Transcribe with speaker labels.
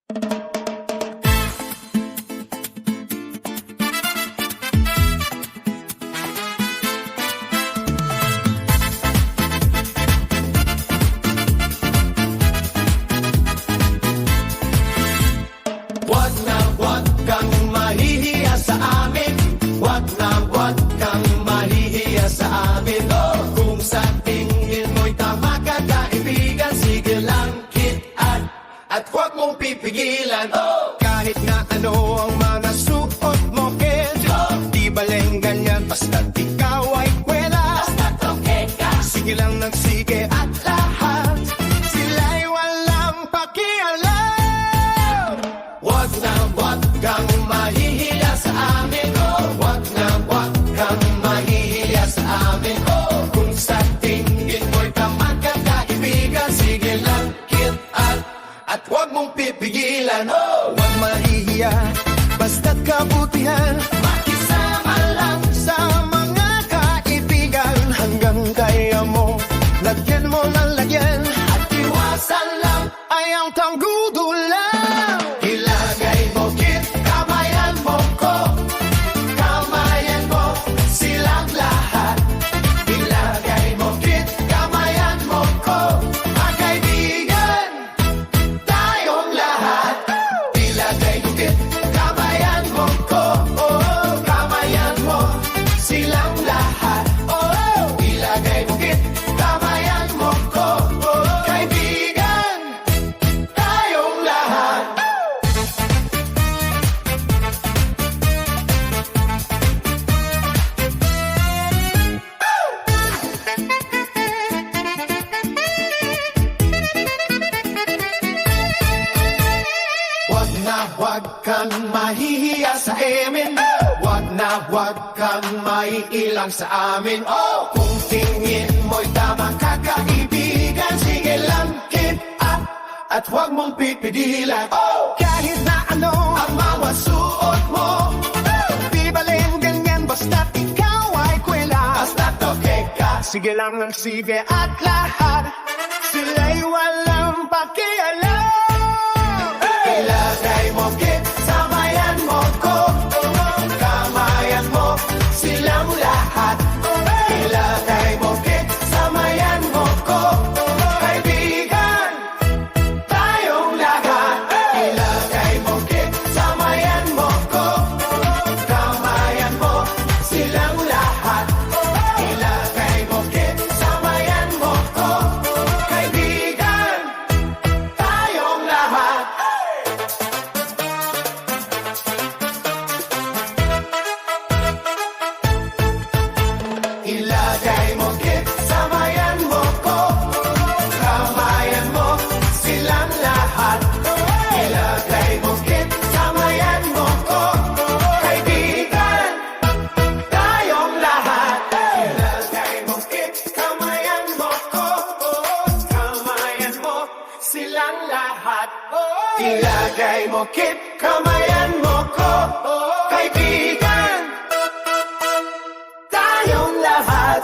Speaker 1: Wag kang mahihiya sa amin. Wag kang mahihiya sa amin. Oh, kung sa tingin mo'y tama ka, kaibigan, sige lang kitaan at huwag mong pipigilan. Oh, kahit na ano ang mga suot mo, kid, di baleng ganyan, basta't ikaw ay kwela. Basta't okay ka, sige lang ng sige at lahat sila'y walang pakialam. Wag kang mahihiya sa amin. Oh, wag kang mahihiya sa amin. Oh, kung sa tingin mo'y tamad ka, kaibigan, sige lang kitaan at huwag mong pipigilan. Oh, wag mahihiya, basta't kabutihan, makisama lang sa mga kaibigan. Hanggang kaya mo, lagyan mo ng lagyan, at iwasan lang ay ang tanggudulan. Ilagay mo, kid, kamayan mo ko, kamayan mo silang lahat. Ilagay mo, kid, kamayan mo ko, magkaibigan tayong lahat. Ilagay mo, kid, kamayan mo ko, oh, kamayan mo silang lahat. Oh, ilagay mo, kid, kamayan mo ko, oh, kaibigan tayong lahat. Wag kang mahihiya sa amin. Wag kang maiilang sa amin. Oh, kung tingin mo'y tama ka, kaibigan, sige lang keep up at huwag mong pipigilan. Oh, kahit na ano ang mga suot mo, di baleng ganyan, basta't ikaw ay kwela. Basta't okay ka, sige lang ang sige at lahat sila'y walang pakialam. Ilagay mo, kid, samayan mo ko, kamayan mo silang lahat. Ilagay mo, kid, samayan mo ko, kaibigan tayong lahat. Ilagay mo, kid, samayan mo ko, kamayan mo silang lahat. Ilagay mo, kid, samayan mo ko, kaibigan tayong lahat. Ilagay mo, kid, samayan mo ko, kamayan mo silang lahat. Ilagay mo, kid, samayan mo ko, kaibigan tayong lahat. Ilagay mo, kid, kamayan mo ko, kamayan mo silang lahat. Ilagay mo, kid, kamayan mo ko, kaibigan tayong lahat.